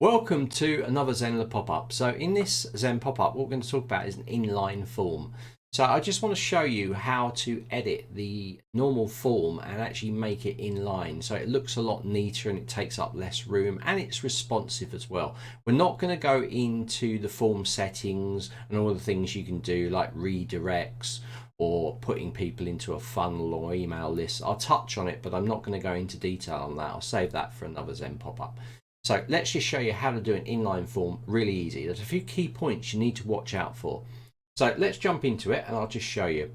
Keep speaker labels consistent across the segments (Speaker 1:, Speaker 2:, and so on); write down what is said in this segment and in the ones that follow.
Speaker 1: Welcome to another Zenler pop-up. So in this Zen pop-up, what we're going to talk about is an inline form. So I just want to show you how to edit the normal form and actually make it inline. So it looks a lot neater and it takes up less room and it's responsive as well. We're not going to go into the form settings and all the things you can do like redirects or putting people into a funnel or email list. I'll touch on it, but I'm not going to go into detail on that. I'll save that for another Zen pop-up. So let's just show you how to do an inline form really easy. There's a few key points you need to watch out for. So let's jump into it and I'll just show you.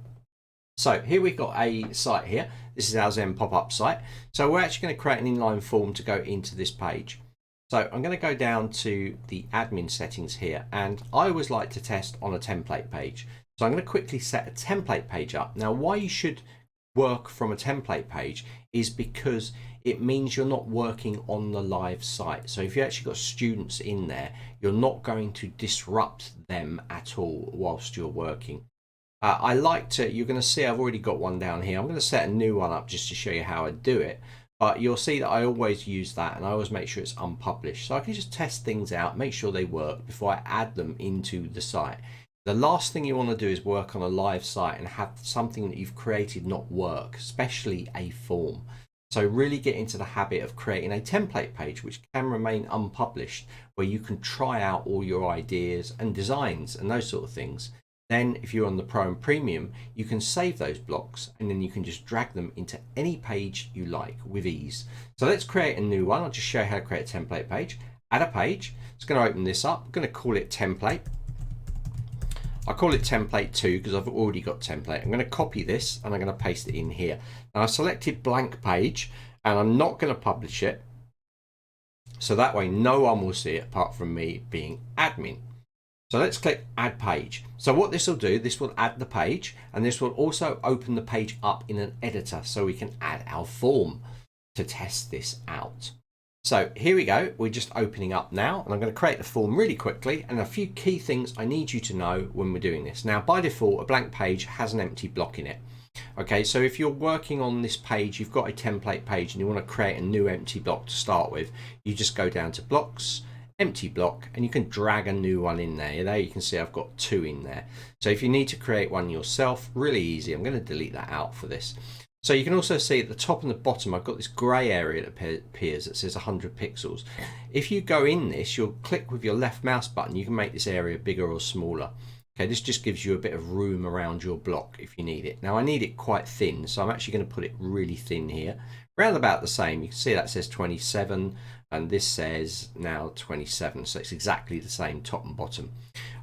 Speaker 1: So here we've got a site here. This is our Zen pop-up site. So we're actually going to create an inline form to go into this page. So I'm going to go down to the admin settings here, and I always like to test on a template page. So I'm going to quickly set a template page up. Now why you should work from a template page is because it means you're not working on the live site. So if you actually got students in there, you're not going to disrupt them at all whilst you're working. I like to, you're going to see I've already got one down here. I'm going to set a new one up just to show you how I do it. But you'll see that I always use that and I always make sure it's unpublished. So I can just test things out, make sure they work before I add them into the site. The last thing you want to do is work on a live site and have something that you've created not work, especially a form. So really get into the habit of creating a template page which can remain unpublished, where you can try out all your ideas and designs and those sort of things. Then if you're on the Pro and Premium, you can save those blocks and then you can just drag them into any page you like with ease. So let's create a new one. I'll just show you how to create a template page. Add a page. It's going to open this up. I'm going to call it template. I call it template 2 because I've already got template. I'm going to copy this and I'm going to paste it in here. Now I've selected blank page and I'm not going to publish it. So that way no one will see it apart from me being admin. So let's click add page. So what this will do, this will add the page and this will also open the page up in an editor so we can add our form to test this out. So here we go, we're just opening up now and I'm going to create the form really quickly, and a few key things I need you to know when we're doing this. Now by default a blank page has an empty block in it. Okay, so if you're working on this page, you've got a template page and you want to create a new empty block to start with, you just go down to blocks, empty block, and you can drag a new one in there. There you can see I've got 2 in there. So if you need to create one yourself, really easy. I'm going to delete that out for this. So you can also see at the top and the bottom I've got this grey area that appears that says 100 pixels. If you go in this, you'll click with your left mouse button, you can make this area bigger or smaller. Okay, this just gives you a bit of room around your block if you need it. Now I need it quite thin, so I'm actually going to put it really thin here. Around about the same. You can see that says 27 and this says now 27, so it's exactly the same top and bottom.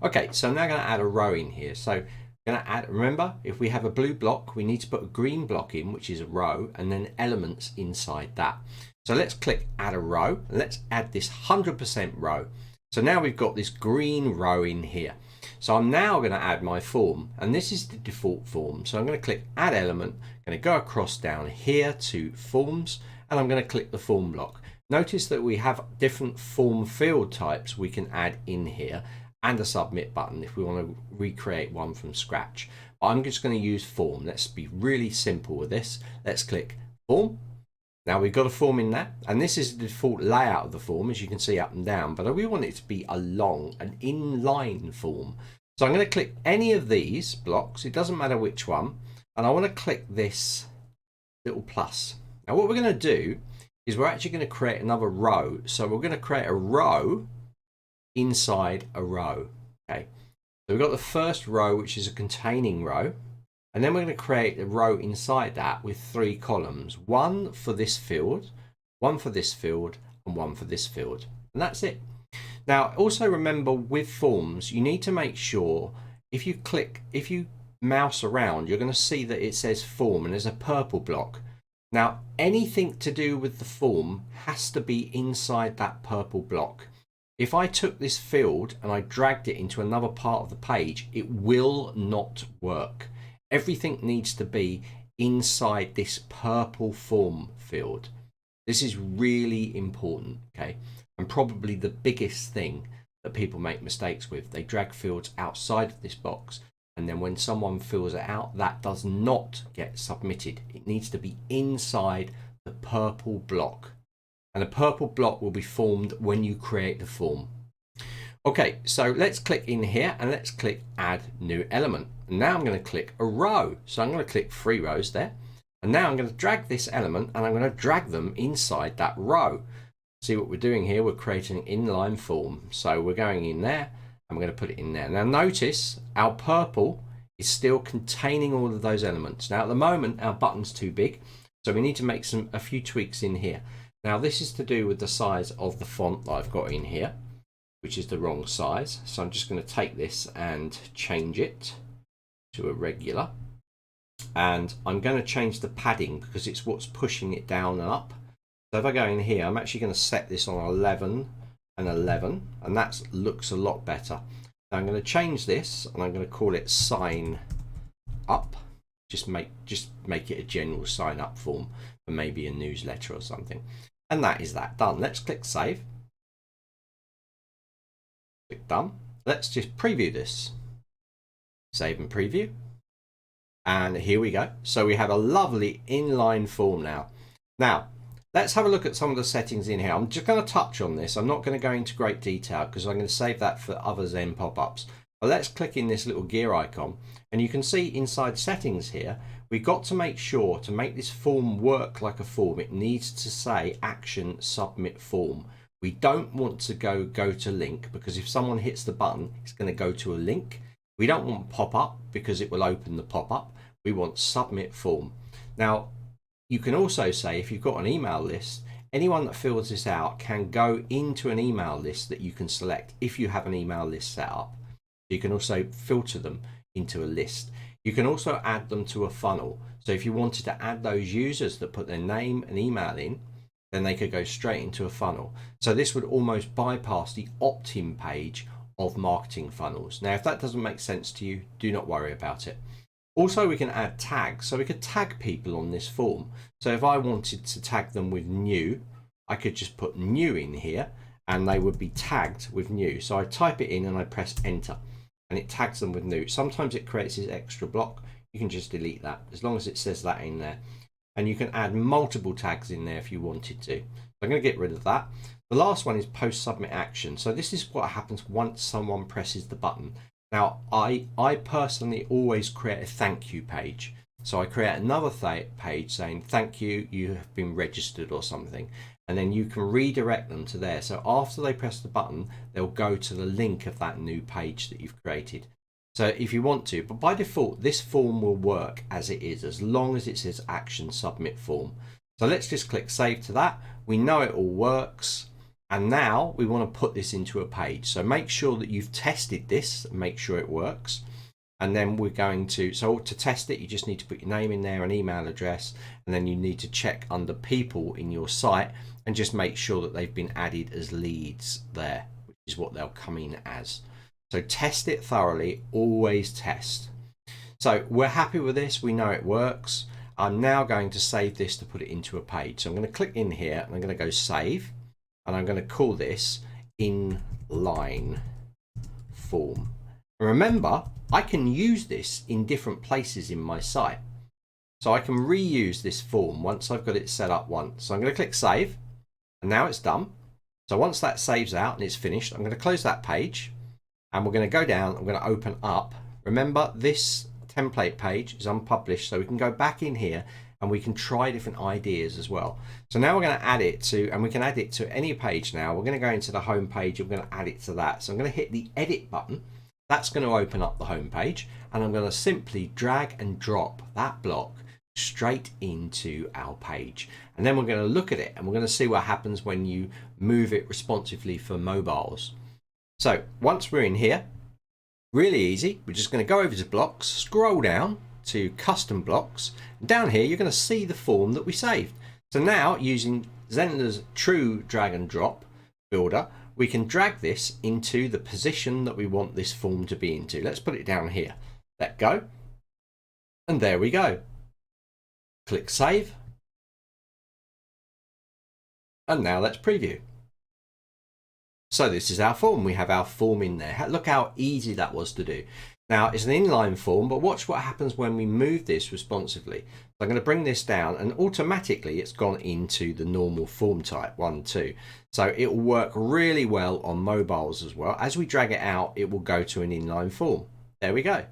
Speaker 1: Okay, so I'm now going to add a row in here. So going to add, remember, if we have a blue block, we need to put a green block in, which is a row, and then elements inside that. So let's click add a row, and let's add this 100% row. So now we've got this green row in here. So I'm now going to add my form, and this is the default form. So I'm going to click add element, going to go across down here to forms, and I'm going to click the form block. Notice that we have different form field types we can add in here, and a submit button if we want to recreate one from scratch. But I'm just going to use form. Let's be really simple with this. Let's click form. Now we've got a form in there, and this is the default layout of the form, as you can see up and down, but we want it to be an inline form. So I'm going to click any of these blocks, it doesn't matter which one, and I want to click this little plus. Now what we're going to do is we're actually going to create another row. So we're going to create a row inside a row. Okay, so we've got the first row, which is a containing row, and then we're going to create a row inside that with 3 columns, one for this field, one for this field, and one for this field, and that's it. Now also remember, with forms you need to make sure if you mouse around, you're going to see that it says form and there's a purple block. Now anything to do with the form has to be inside that purple block. If I took this field and I dragged it into another part of the page, it will not work. Everything needs to be inside this purple form field. This is really important, okay? And probably the biggest thing that people make mistakes with. They drag fields outside of this box, and then when someone fills it out, that does not get submitted. It needs to be inside the purple block. and a purple block will be formed when you create the form. Okay, so let's click in here and let's click add new element. And now I'm going to click a row. So I'm going to click 3 rows there. And now I'm going to drag this element and I'm going to drag them inside that row. See what we're doing here? We're creating an inline form. So we're going in there and we're going to put it in there. Now notice our purple is still containing all of those elements. Now at the moment our button's too big, so we need to make a few tweaks in here. Now this is to do with the size of the font that I've got in here, which is the wrong size. So I'm just going to take this and change it to a regular. And I'm going to change the padding because it's what's pushing it down and up. So if I go in here, I'm actually going to set this on 11 and 11, and that looks a lot better. Now I'm going to change this and I'm going to call it sign up. Just make it a general sign up form for maybe a newsletter or something. And that is that done. Let's click save. Click done. Let's just preview this. Save and preview. And here we go. So we have a lovely inline form now. Now, let's have a look at some of the settings in here. I'm just going to touch on this. I'm not going to go into great detail because I'm going to save that for other Zen pop-ups. But let's click in this little gear icon. And you can see inside settings here, we've got to make sure to make this form work like a form, it needs to say action submit form. We don't want to go to link, because if someone hits the button, it's going to go to a link. We don't want pop-up because it will open the pop-up. We want submit form. Now, you can also say if you've got an email list, anyone that fills this out can go into an email list that you can select if you have an email list set up. You can also filter them into a list. You can also add them to a funnel. So if you wanted to add those users that put their name and email in, then they could go straight into a funnel. So this would almost bypass the opt-in page of marketing funnels. Now, if that doesn't make sense to you, do not worry about it. Also, we can add tags. So we could tag people on this form. So if I wanted to tag them with new, I could just put new in here and they would be tagged with new. So I type it in and I press enter and it tags them with new. Sometimes it creates this extra block. You can just delete that as long as it says that in there. And you can add multiple tags in there if you wanted to. So I'm going to get rid of that. The last one is post submit action. So this is what happens once someone presses the button. Now, I personally always create a thank you page. So I create another page saying, thank you, you have been registered or something. And then you can redirect them to there. So after they press the button, they'll go to the link of that new page that you've created. So if you want to, but by default, this form will work as it is, as long as it says action submit form. So let's just click save to that. We know it all works. And now we want to put this into a page. So make sure that you've tested this, make sure it works. And then we're going to, so to test it, you just need to put your name in there, an email address, and then you need to check under people in your site and just make sure that they've been added as leads there, which is what they'll come in as. So test it thoroughly, always test. So we're happy with this, we know it works. I'm now going to save this to put it into a page. So I'm going to click in here and I'm going to go save. And I'm going to call this inline form. And remember, I can use this in different places in my site. So I can reuse this form once I've got it set up once. So I'm going to click save, and now it's done. So once that saves out and it's finished, I'm going to close that page, and we're going to go down, I'm going to open up. Remember, this template page is unpublished, so we can go back in here and we can try different ideas as well. So now we're going to add it to, and we can add it to any page now. We're going to go into the home page and we're going to add it to that. So I'm going to hit the edit button. That's going to open up the home page, and I'm going to simply drag and drop that block straight into our page. And then we're going to look at it and we're going to see what happens when you move it responsively for mobiles. So once we're in here, really easy, we're just going to go over to blocks, scroll down to custom blocks. Down here, you're going to see the form that we saved. So now, using Zenler's true drag and drop builder, we can drag this into the position that we want this form to be into. Let's put it down here. Let go. And there we go. Click save. And now let's preview. So this is our form. We have our form in there. Look how easy that was to do. Now it's an inline form, but watch what happens when we move this responsively. So I'm going to bring this down and automatically it's gone into the normal form type 1, 2. So it will work really well on mobiles as well. As we drag it out, it will go to an inline form. There we go.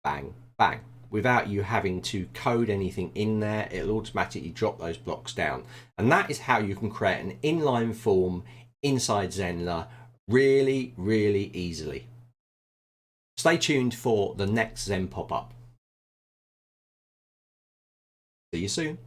Speaker 1: Bang, bang. Without you having to code anything in there, it'll automatically drop those blocks down. And that is how you can create an inline form inside Zenler really, really easily. Stay tuned for the next Zen pop-up. See you soon.